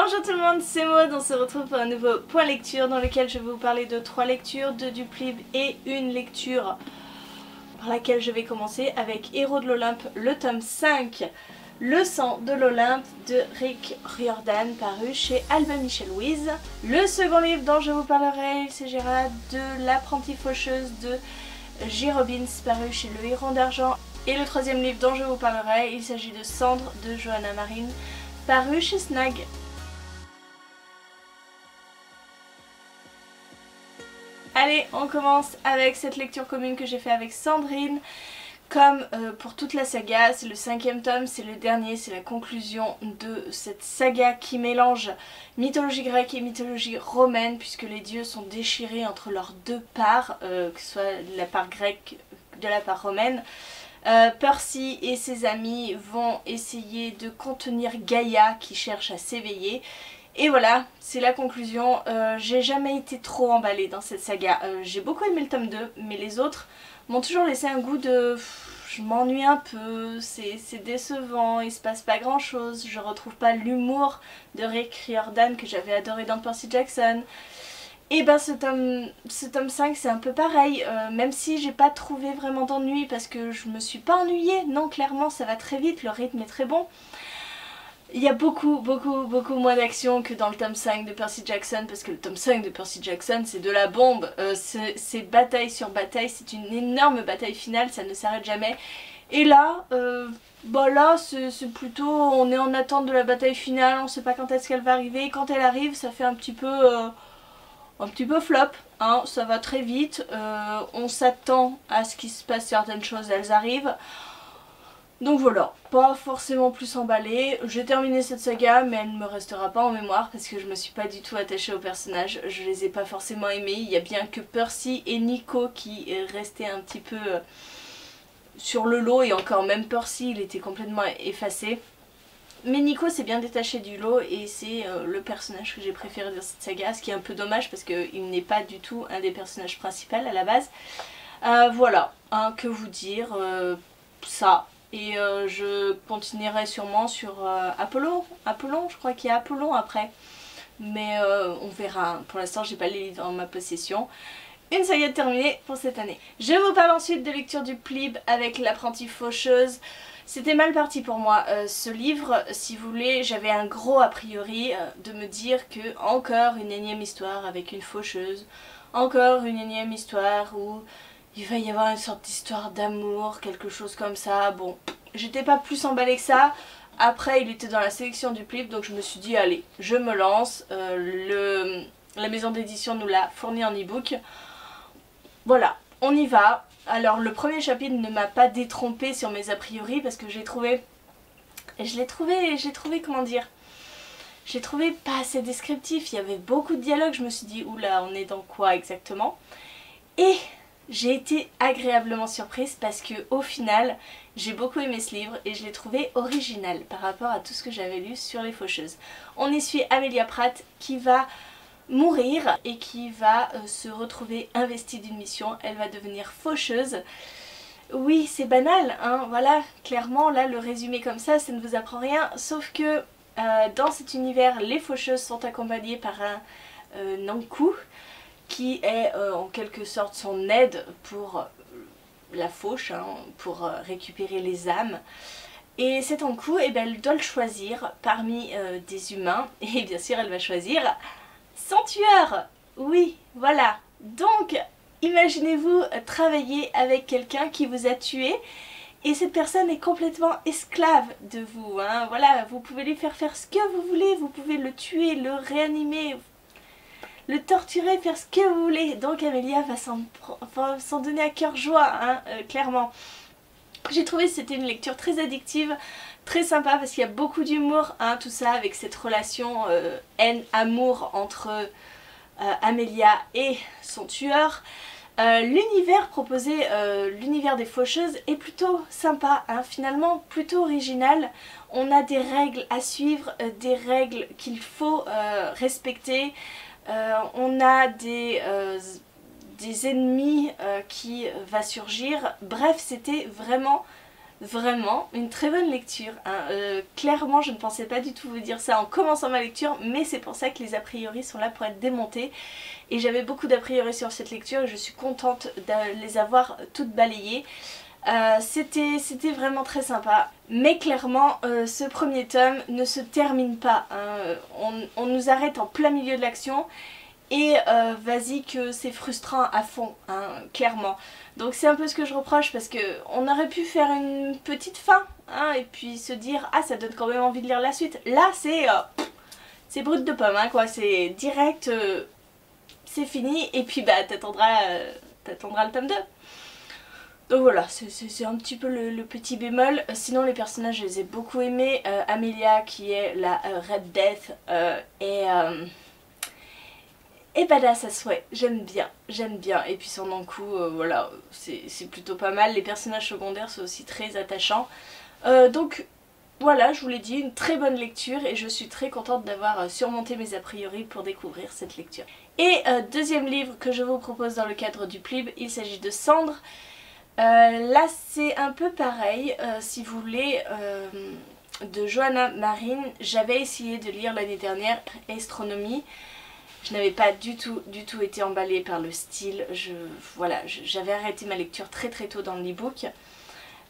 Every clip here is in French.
Bonjour tout le monde, c'est Maud, on se retrouve pour un nouveau point lecture dans lequel je vais vous parler de 3 lectures, 2 du Plib et une lecture par laquelle je vais commencer avec Héros de l'Olympe, le tome 5, Le sang de l'Olympe de Rick Riordan, paru chez Albin Michel Louise. Le second livre dont je vous parlerai, il s'agira de L'apprentie faucheuse de J. Robbins, paru chez Le Héron d'Argent. Et le troisième livre dont je vous parlerai, il s'agit de Cendre de Johanna Marine, paru chez Snag. Allez, on commence avec cette lecture commune que j'ai fait avec Sandrine. Comme pour toute la saga, c'est le 5e tome, c'est le dernier, c'est la conclusion de cette saga qui mélange mythologie grecque et mythologie romaine, puisque les dieux sont déchirés entre leurs deux parts, que ce soit la part grecque de la part romaine. Percy et ses amis vont essayer de contenir Gaïa qui cherche à s'éveiller. Et voilà, c'est la conclusion. J'ai jamais été trop emballée dans cette saga. J'ai beaucoup aimé le tome 2, mais les autres m'ont toujours laissé un goût de... je m'ennuie un peu, c'est décevant, il se passe pas grand chose, je retrouve pas l'humour de Rick Riordan que j'avais adoré dans Percy Jackson. Et ben ce tome 5 c'est un peu pareil, même si j'ai pas trouvé vraiment d'ennui parce que je me suis pas ennuyée, non clairement ça va très vite, le rythme est très bon. Il y a beaucoup moins d'action que dans le tome 5 de Percy Jackson, parce que le tome 5 de Percy Jackson c'est de la bombe, c'est bataille sur bataille, c'est une énorme bataille finale, ça ne s'arrête jamais. Et là, bah là c'est plutôt, on est en attente de la bataille finale, on sait pas quand est-ce qu'elle va arriver, et quand elle arrive ça fait un petit peu flop, hein, ça va très vite, on s'attend à ce qu'il se passe certaines choses, elles arrivent. Donc voilà, pas forcément plus emballée. J'ai terminé cette saga mais elle ne me restera pas en mémoire parce que je me suis pas du tout attachée aux personnages. Je les ai pas forcément aimés. Il y a bien que Percy et Nico qui restaient un petit peu sur le lot, et encore même Percy il était complètement effacé. Mais Nico s'est bien détaché du lot et c'est le personnage que j'ai préféré dans cette saga, ce qui est un peu dommage parce qu'il n'est pas du tout un des personnages principaux à la base. Voilà, hein, que vous dire, ça. Et je continuerai sûrement sur Apollon, je crois qu'il y a Apollon après. Mais on verra, pour l'instant j'ai pas les livres en ma possession. Une saga terminée pour cette année. Je vous parle ensuite de lecture du Plib avec L'apprentie faucheuse. C'était mal parti pour moi ce livre, si vous voulez, j'avais un gros a priori de me dire que encore une énième histoire avec une faucheuse, encore une énième histoire où il va y avoir une sorte d'histoire d'amour, quelque chose comme ça. Bon, j'étais pas plus emballée que ça. Après, il était dans la sélection du Plib, donc je me suis dit, allez, je me lance. La maison d'édition nous l'a fourni en e-book. Voilà, on y va. Alors, le premier chapitre ne m'a pas détrompée sur mes a priori, parce que j'ai trouvé, comment dire, j'ai trouvé pas assez descriptif. Il y avait beaucoup de dialogues, je me suis dit, oula, on est dans quoi exactement? Et j'ai été agréablement surprise parce que au final j'ai beaucoup aimé ce livre et je l'ai trouvé original par rapport à tout ce que j'avais lu sur les faucheuses. On y suit Amelia Pratt qui va mourir et qui va se retrouver investie d'une mission. Elle va devenir faucheuse. Oui, c'est banal, hein, voilà, clairement là le résumé comme ça ne vous apprend rien, sauf que dans cet univers les faucheuses sont accompagnées par un Nankou qui est en quelque sorte son aide pour la fauche, hein, pour récupérer les âmes. Et cet Ankou, eh ben, elle doit le choisir parmi des humains, et bien sûr elle va choisir son tueur. Oui, voilà. Donc, imaginez-vous travailler avec quelqu'un qui vous a tué, et cette personne est complètement esclave de vous, hein. Voilà, vous pouvez lui faire ce que vous voulez, vous pouvez le tuer, le réanimer, le torturer, faire ce que vous voulez. Donc Amelia va s'en donner à cœur joie, hein, clairement. J'ai trouvé que c'était une lecture très addictive, très sympa parce qu'il y a beaucoup d'humour, hein, tout ça avec cette relation haine-amour entre Amelia et son tueur. L'univers proposé, l'univers des faucheuses est plutôt sympa, hein, finalement plutôt original. On a des règles à suivre, des règles qu'il faut respecter. On a des ennemis qui va surgir. Bref, c'était vraiment Vraiment une très bonne lecture, hein. Clairement je ne pensais pas du tout vous dire ça en commençant ma lecture, mais c'est pour ça que les a priori sont là pour être démontés. Et j'avais beaucoup d'a priori sur cette lecture et je suis contente de les avoir toutes balayées. C'était vraiment très sympa, mais clairement ce premier tome ne se termine pas, hein. On nous arrête en plein milieu de l'action et vas-y que c'est frustrant à fond, hein, clairement. Donc c'est un peu ce que je reproche parce que on aurait pu faire une petite fin, hein, et puis se dire ah ça donne quand même envie de lire la suite. Là c'est brut de pomme, hein, quoi, c'est direct, c'est fini et puis bah t'attendras le tome 2. Donc voilà, c'est un petit peu le petit bémol. Sinon les personnages je les ai beaucoup aimés. Amelia qui est la Red Death et badass à souhait, j'aime bien. Et puis son Nankou, voilà, c'est plutôt pas mal. Les personnages secondaires sont aussi très attachants. Donc voilà, je vous l'ai dit, une très bonne lecture et je suis très contente d'avoir surmonté mes a priori pour découvrir cette lecture. Et deuxième livre que je vous propose dans le cadre du Plib, il s'agit de Cendre. Là c'est un peu pareil, si vous voulez, de Johanna Marin. J'avais essayé de lire l'année dernière Astronomie. Je n'avais pas du tout été emballée par le style. Voilà, j'avais arrêté ma lecture très tôt dans l'e-book.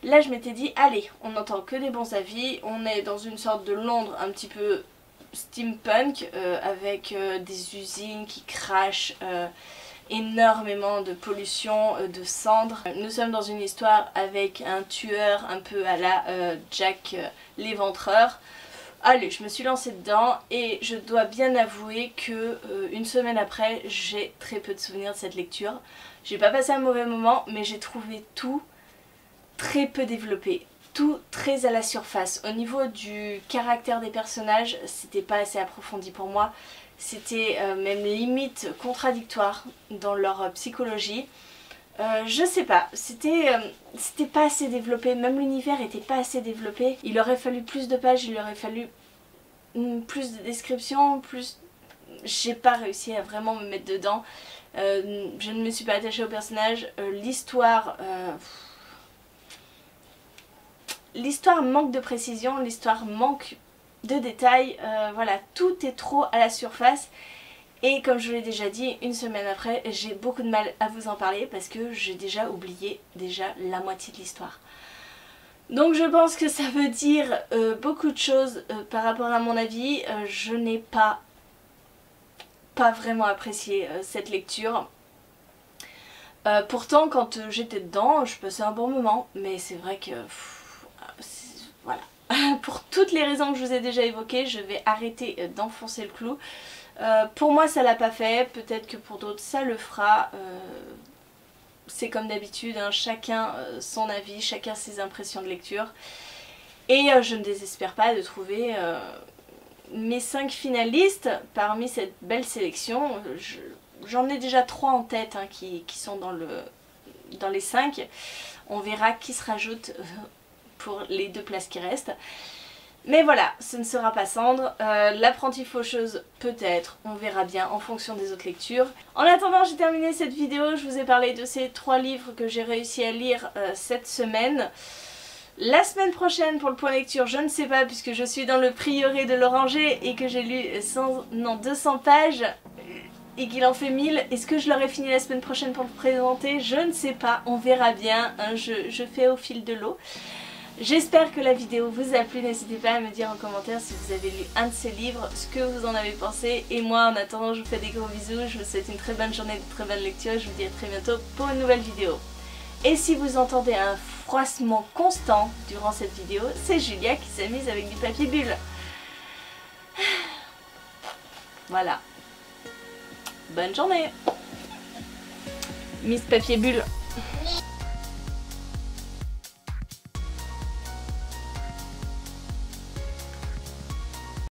Là je m'étais dit allez, on n'entend que des bons avis, on est dans une sorte de Londres un petit peu steampunk, avec des usines qui crachent, énormément de pollution, de cendres. Nous sommes dans une histoire avec un tueur un peu à la Jack l'Éventreur. Allez, je me suis lancée dedans et je dois bien avouer que une semaine après, j'ai très peu de souvenirs de cette lecture. J'ai pas passé un mauvais moment, mais j'ai trouvé tout très peu développé. Tout très à la surface. Au niveau du caractère des personnages, c'était pas assez approfondi pour moi. C'était même limite contradictoire dans leur psychologie. Je sais pas, c'était pas assez développé, même l'univers était pas assez développé. Il aurait fallu plus de pages, il aurait fallu plus de descriptions, plus... J'ai pas réussi à vraiment me mettre dedans. Je ne me suis pas attachée au personnage. L'histoire manque de précision, l'histoire manque de détails, voilà, tout est trop à la surface. Et comme je vous l'ai déjà dit, une semaine après, j'ai beaucoup de mal à vous en parler parce que j'ai déjà oublié la moitié de l'histoire. Donc je pense que ça veut dire beaucoup de choses par rapport à mon avis. Je n'ai pas vraiment apprécié cette lecture. Pourtant quand j'étais dedans, je passais un bon moment, mais c'est vrai que... voilà. Pour toutes les raisons que je vous ai déjà évoquées, je vais arrêter d'enfoncer le clou. Pour moi ça l'a pas fait, peut-être que pour d'autres ça le fera. C'est comme d'habitude, hein, chacun son avis, chacun ses impressions de lecture. Et je ne désespère pas de trouver mes 5 finalistes parmi cette belle sélection. J'en ai déjà 3 en tête, hein, qui sont dans les 5. On verra qui se rajoute pour les 2 places qui restent. Mais voilà, ce ne sera pas Cendre. L'apprentie faucheuse peut-être, on verra bien en fonction des autres lectures. En attendant, j'ai terminé cette vidéo. Je vous ai parlé de ces 3 livres que j'ai réussi à lire cette semaine. La semaine prochaine pour le point lecture, je ne sais pas puisque je suis dans le prieuré de l'Oranger et que j'ai lu 200 pages et qu'il en fait 1000. Est-ce que je l'aurai fini la semaine prochaine pour le présenter? Je ne sais pas, on verra bien, hein, je fais au fil de l'eau. J'espère que la vidéo vous a plu, n'hésitez pas à me dire en commentaire si vous avez lu un de ces livres, ce que vous en avez pensé. Et moi en attendant je vous fais des gros bisous, je vous souhaite une très bonne journée, de très bonne lecture, je vous dis à très bientôt pour une nouvelle vidéo. Et si vous entendez un froissement constant durant cette vidéo, c'est Julia qui s'amuse avec du papier bulle. Voilà. Bonne journée Miss Papier Bulle.